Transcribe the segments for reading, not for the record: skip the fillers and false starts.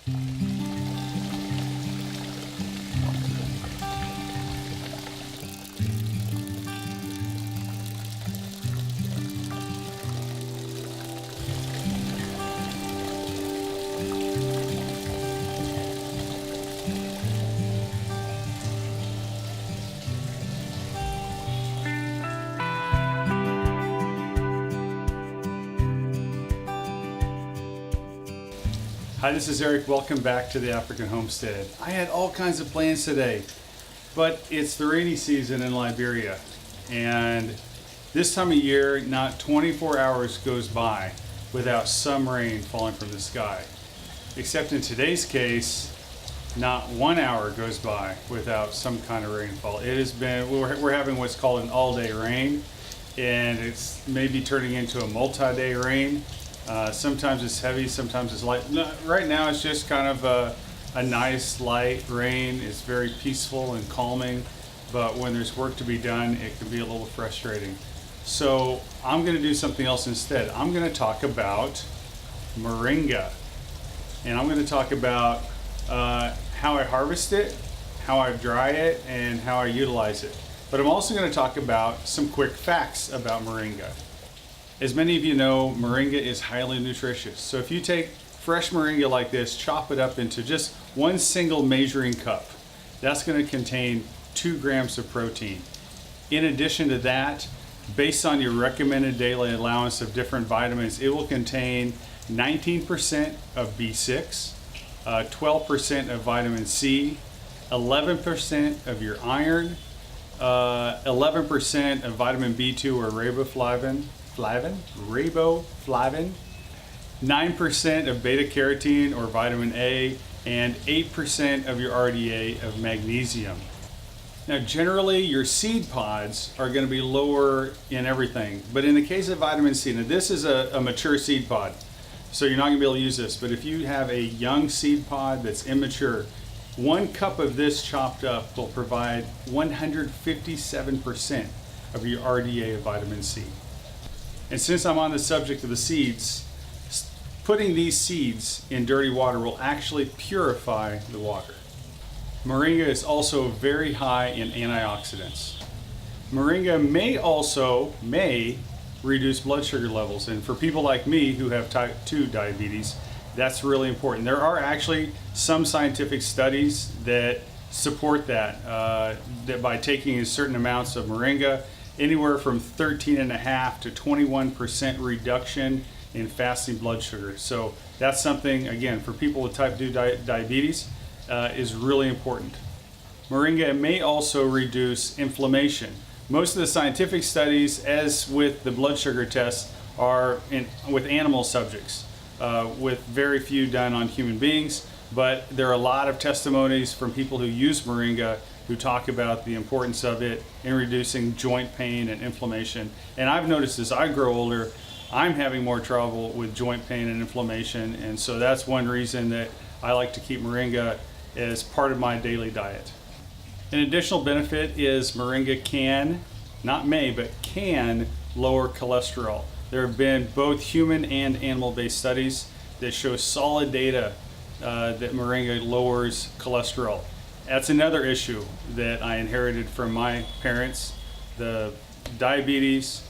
Hi, this is Eric. Welcome back to the African Homestead. I had all kinds of plans today, but it's the rainy season in Liberia, and this time of year, not 24 hours goes by without some rain falling from the sky. Except in today's case, not 1 hour goes by without some kind of rainfall. It has been, we're having what's called an all-day rain, and it's maybe turning into a multi-day rain. Sometimes it's heavy, sometimes it's light. No, right now it's just kind of a nice light rain. It's very peaceful and calming, but when there's work to be done, it can be a little frustrating. So I'm going to do something else instead. I'm going to talk about moringa, and I'm going to talk about how I harvest it, how I dry it, and how I utilize it. But I'm also going to talk about some quick facts about moringa. As many of you know, moringa is highly nutritious. So if you take fresh moringa like this, chop it up into just one single measuring cup, that's going to contain 2 grams of protein. In addition to that, based on your recommended daily allowance of different vitamins, it will contain 19% of B6, 12% of vitamin C, 11% of your iron, 11% of vitamin B2 or riboflavin, 9% of beta carotene or vitamin A, and 8% of your RDA of magnesium. Now generally your seed pods are going to be lower in everything, but in the case of vitamin C, now this is a mature seed pod, so you're not going to be able to use this, but if you have a young seed pod that's immature, 1 cup of this chopped up will provide 157% of your RDA of vitamin C. And since I'm on the subject of the seeds, putting these seeds in dirty water will actually purify the water. Moringa is also very high in antioxidants. Moringa may reduce blood sugar levels, and for people like me who have type 2 diabetes, that's really important. There are actually some scientific studies that support that, that by taking certain amounts of moringa, anywhere from 13.5% to 21% reduction in fasting blood sugar. So that's something, again, for people with type 2 diabetes, is really important. Moringa may also reduce inflammation. Most of the scientific studies, as with the blood sugar tests, are with animal subjects, with very few done on human beings, but there are a lot of testimonies from people who use moringa who talk about the importance of it in reducing joint pain and inflammation. And I've noticed as I grow older, I'm having more trouble with joint pain and inflammation, and so that's one reason that I like to keep moringa as part of my daily diet. An additional benefit is moringa can, not may, but can lower cholesterol. There have been both human and animal-based studies that show solid data that moringa lowers cholesterol. That's another issue that I inherited from my parents, the diabetes,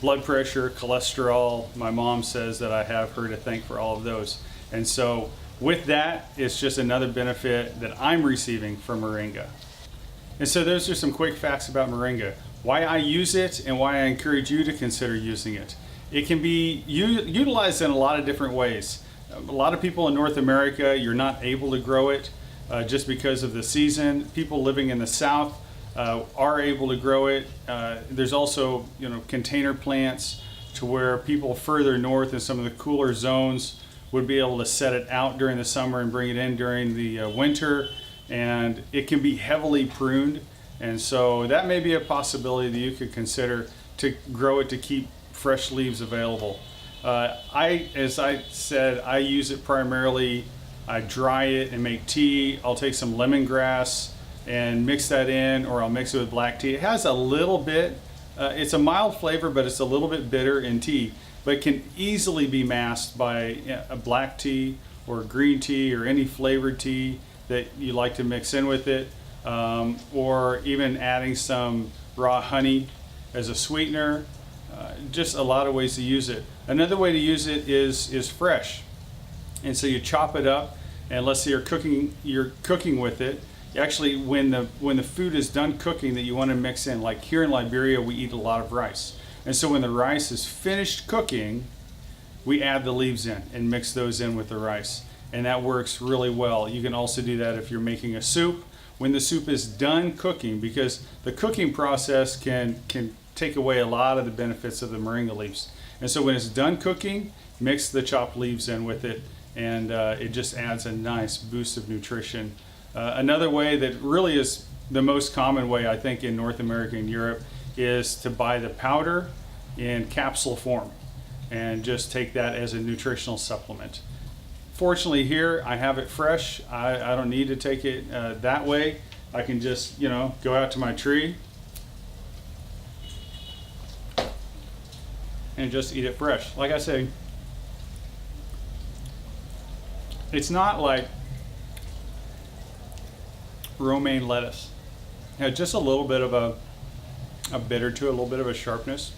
blood pressure, cholesterol. My mom says that I have her to thank for all of those. And so with that, it's just another benefit that I'm receiving from moringa. And so those are some quick facts about moringa, why I use it and why I encourage you to consider using it. It can be utilized in a lot of different ways. A lot of people in North America, you're not able to grow it just because of the season. People living in the South are able to grow it. There's also, container plants to where people further north in some of the cooler zones would be able to set it out during the summer and bring it in during the winter. And it can be heavily pruned. And so that may be a possibility that you could consider to grow it to keep fresh leaves available. As I said, I use it primarily. I dry it and make tea. I'll take some lemongrass and mix that in, or I'll mix it with black tea. It has a little bit, it's a mild flavor, but it's a little bit bitter in tea, but can easily be masked by a black tea or green tea or any flavored tea that you like to mix in with it, or even adding some raw honey as a sweetener. Just a lot of ways to use it. Another way to use it is fresh. And so you chop it up, and let's say you're cooking with it. Actually, when the food is done cooking that you want to mix in, like here in Liberia, we eat a lot of rice. And so when the rice is finished cooking, we add the leaves in and mix those in with the rice. And that works really well. You can also do that if you're making a soup. When the soup is done cooking, because the cooking process can take away a lot of the benefits of the moringa leaves. And so when it's done cooking, mix the chopped leaves in with it, and it just adds a nice boost of nutrition. Another way that really is the most common way, I think, in North America and Europe is to buy the powder in capsule form and just take that as a nutritional supplement. Fortunately here, I have it fresh. I don't need to take it that way. I can just, go out to my tree and just eat it fresh. Like I say, it's not like romaine lettuce. It has just a little bit of a bitter to it, a little bit of a sharpness.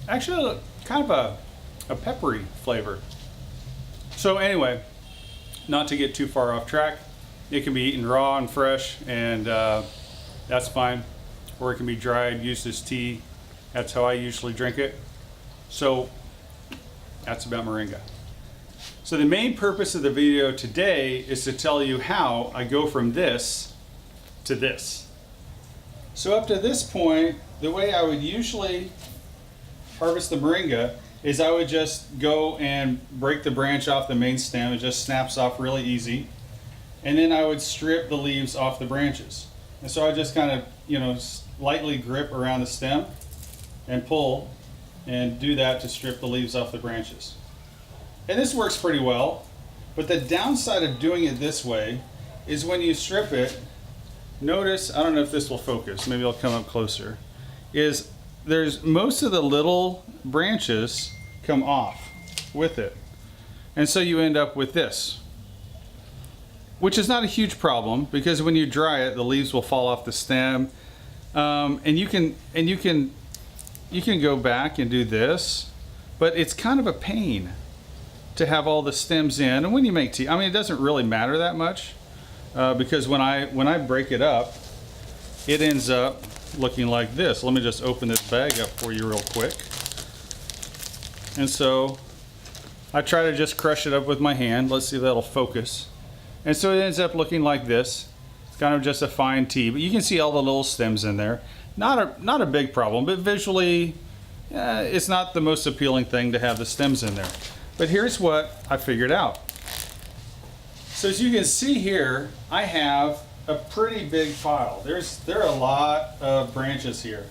Actually, kind of a peppery flavor. So anyway, not to get too far off track, it can be eaten raw and fresh, and that's fine. Or it can be dried, used as tea. That's how I usually drink it. So that's about moringa. So the main purpose of the video today is to tell you how I go from this to this. So up to this point, the way I would usually harvest the moringa is I would just go and break the branch off the main stem. It just snaps off really easy. And then I would strip the leaves off the branches. And so I just kind of, lightly grip around the stem and pull and do that to strip the leaves off the branches. And this works pretty well, but the downside of doing it this way is when you strip it, notice, I don't know if this will focus, maybe I'll come up closer, is there's most of the little branches come off with it. And so you end up with this, which is not a huge problem because when you dry it, the leaves will fall off the stem. And you can go back and do this, but it's kind of a pain to have all the stems in. And when you make tea, I mean, it doesn't really matter that much because when I break it up, it ends up looking like this. Let me just open this bag up for you real quick. And so I try to just crush it up with my hand. Let's see if that'll focus. And so it ends up looking like this. It's kind of just a fine tea, but you can see all the little stems in there. Not a big problem, but visually, it's not the most appealing thing to have the stems in there. But here's what I figured out. So as you can see here, I have a pretty big pile. There are a lot of branches here.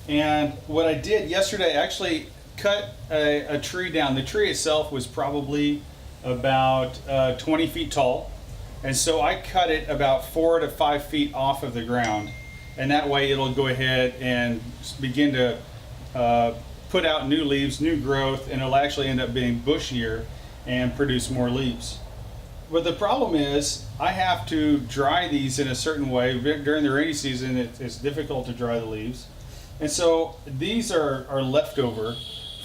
And what I did yesterday, I actually cut a tree down. The tree itself was probably about 20 feet tall. And so I cut it about 4 to 5 feet off of the ground. And that way it'll go ahead and begin to put out new leaves, new growth, and it'll actually end up being bushier and produce more leaves. But the problem is I have to dry these in a certain way. During the rainy season, it's difficult to dry the leaves. And so these are leftover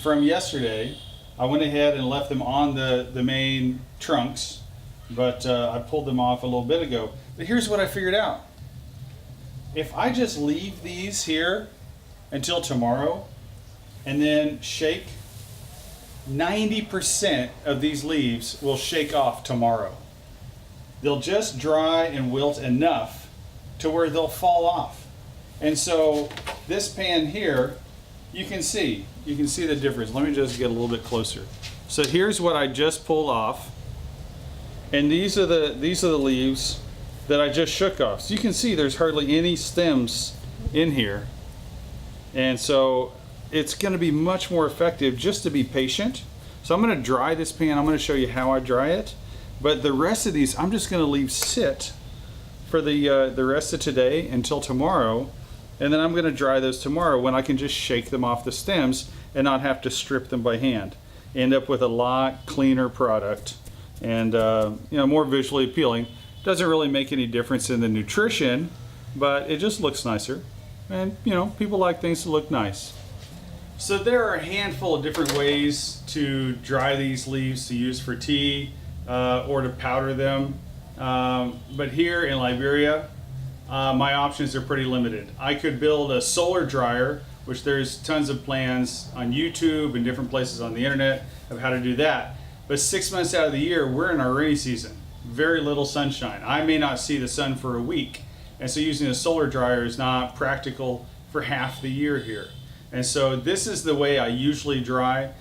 from yesterday. I went ahead and left them on the main trunks, but I pulled them off a little bit ago. But here's what I figured out. If I just leave these here until tomorrow and then shake, 90% of these leaves will shake off tomorrow. They'll just dry and wilt enough to where they'll fall off. And so this pan here, you can see the difference. Let me just get a little bit closer. So here's what I just pulled off. And these are the leaves that I just shook off. So you can see there's hardly any stems in here. And so it's going to be much more effective just to be patient. So I'm going to dry this pan. I'm going to show you how I dry it. But the rest of these I'm just going to leave sit for the rest of today until tomorrow. And then I'm going to dry those tomorrow when I can just shake them off the stems and not have to strip them by hand. end up with a lot cleaner product and more visually appealing. Doesn't really make any difference in the nutrition, but it just looks nicer. And people like things to look nice. So there are a handful of different ways to dry these leaves to use for tea or to powder them. But here in Liberia, my options are pretty limited. I could build a solar dryer, which there's tons of plans on YouTube and different places on the internet of how to do that. But 6 months out of the year, we're in our rainy season. Very little sunshine. I may not see the sun for a week. And so using a solar dryer is not practical for half the year here. And so this is the way I usually dry,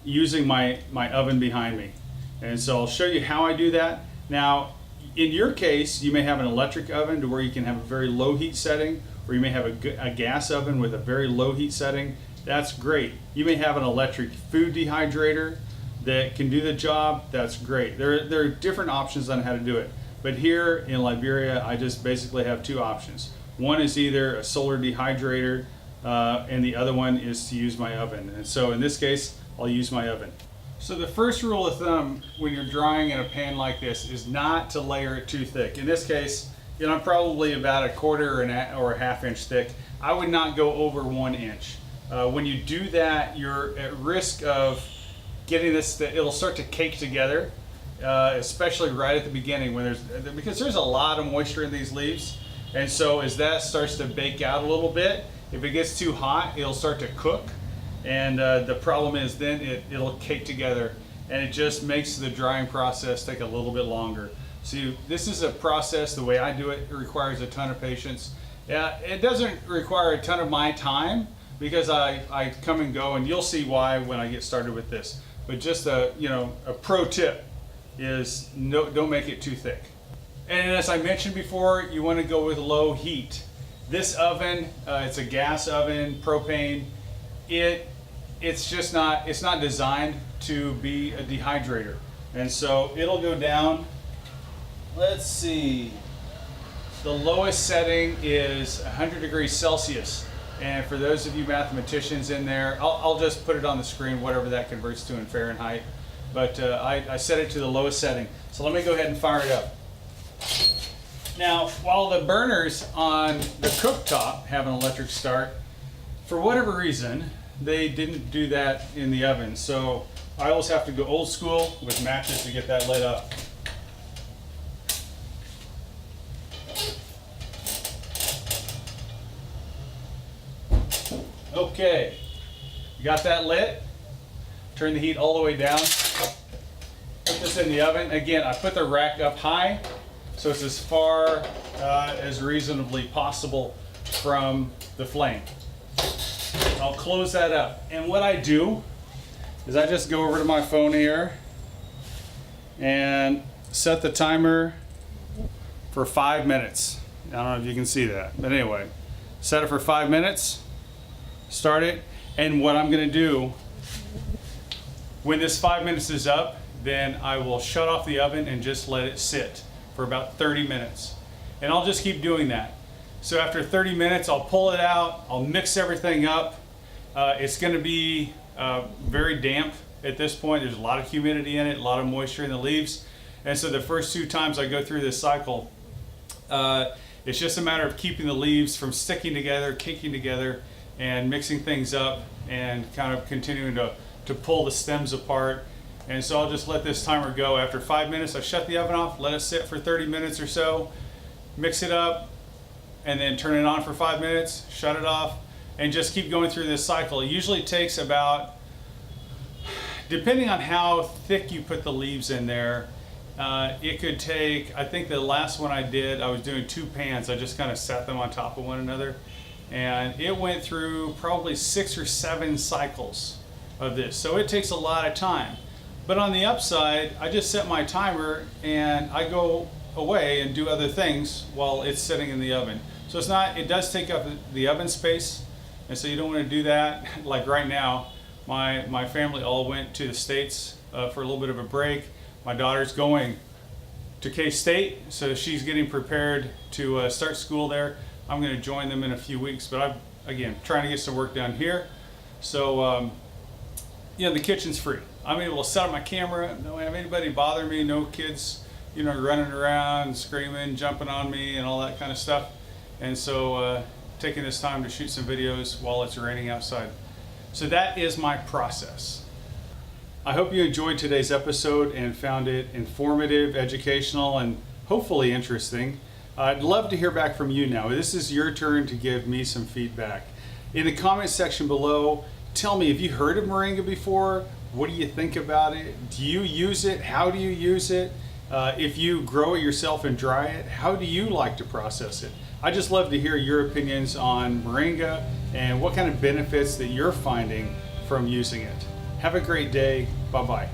using my oven behind me. And so I'll show you how I do that. Now, in your case, you may have an electric oven to where you can have a very low heat setting, or you may have a gas oven with a very low heat setting. That's great. You may have an electric food dehydrator that can do the job. That's great. There are different options on how to do it. But here in Liberia, I just basically have two options. One is either a solar dehydrator, and the other one is to use my oven. And so in this case, I'll use my oven. So the first rule of thumb when you're drying in a pan like this is not to layer it too thick. In this case, I'm probably about a quarter or a half inch thick. I would not go over 1 inch. When you do that, you're at risk of getting this, it'll start to cake together, especially right at the beginning because there's a lot of moisture in these leaves. And so as that starts to bake out a little bit, if it gets too hot, it'll start to cook. And the problem is then it'll cake together, and it just makes the drying process take a little bit longer. So this is a process, the way I do it, it requires a ton of patience. It doesn't require a ton of my time because I come and go, and you'll see why when I get started with this. But just a pro tip is don't make it too thick. And as I mentioned before, you want to go with low heat. This oven, it's a gas oven, propane. It's not designed to be a dehydrator. And so it'll go down, let's see, the lowest setting is 100 degrees Celsius. And for those of you mathematicians in there, I'll just put it on the screen, whatever that converts to in Fahrenheit. But I set it to the lowest setting. So let me go ahead and fire it up. Now, while the burners on the cooktop have an electric start, for whatever reason, they didn't do that in the oven. So I always have to go old school with matches to get that lit up. Okay, you got that lit? Turn the heat all the way down. Put this in the oven. Again, I put the rack up high, so it's as far as reasonably possible from the flame. I'll close that up. And what I do is I just go over to my phone here and set the timer for 5 minutes. I don't know if you can see that, but anyway, set it for 5 minutes, start it, and what I'm gonna do, when this 5 minutes is up, then I will shut off the oven and just let it sit for about 30 minutes. And I'll just keep doing that. So after 30 minutes, I'll pull it out, I'll mix everything up. It's gonna be very damp at this point. There's a lot of humidity in it, a lot of moisture in the leaves. And so the first 2 times I go through this cycle, it's just a matter of keeping the leaves from sticking together, caking together, and mixing things up and kind of continuing to pull the stems apart. And so I'll just let this timer go. After 5 minutes, I shut the oven off, let it sit for 30 minutes or so, mix it up, and then turn it on for 5 minutes, shut it off, and just keep going through this cycle. It usually takes about, depending on how thick you put the leaves in there, it could take, I think the last one I did, I was doing 2 pans. I just kind of set them on top of one another. And it went through probably 6 or 7 cycles of this. So it takes a lot of time. But on the upside, I just set my timer and I go away and do other things while it's sitting in the oven. So it does take up the oven space. And so you don't want to do that. Like right now, my family all went to the States for a little bit of a break. My daughter's going to K-State, so she's getting prepared to start school there. I'm going to join them in a few weeks, but I'm, again, trying to get some work done here. So the kitchen's free. I'm able to set up my camera, don't have anybody bother me, no kids, running around, screaming, jumping on me and all that kind of stuff. And so taking this time to shoot some videos while it's raining outside. So that is my process. I hope you enjoyed today's episode and found it informative, educational, and hopefully interesting. I'd love to hear back from you now. This is your turn to give me some feedback. In the comment section below, tell me, have you heard of Moringa before? What do you think about it? Do you use it? How do you use it? If you grow it yourself and dry it, how do you like to process it? I just love to hear your opinions on Moringa and what kind of benefits that you're finding from using it. Have a great day. Bye-bye.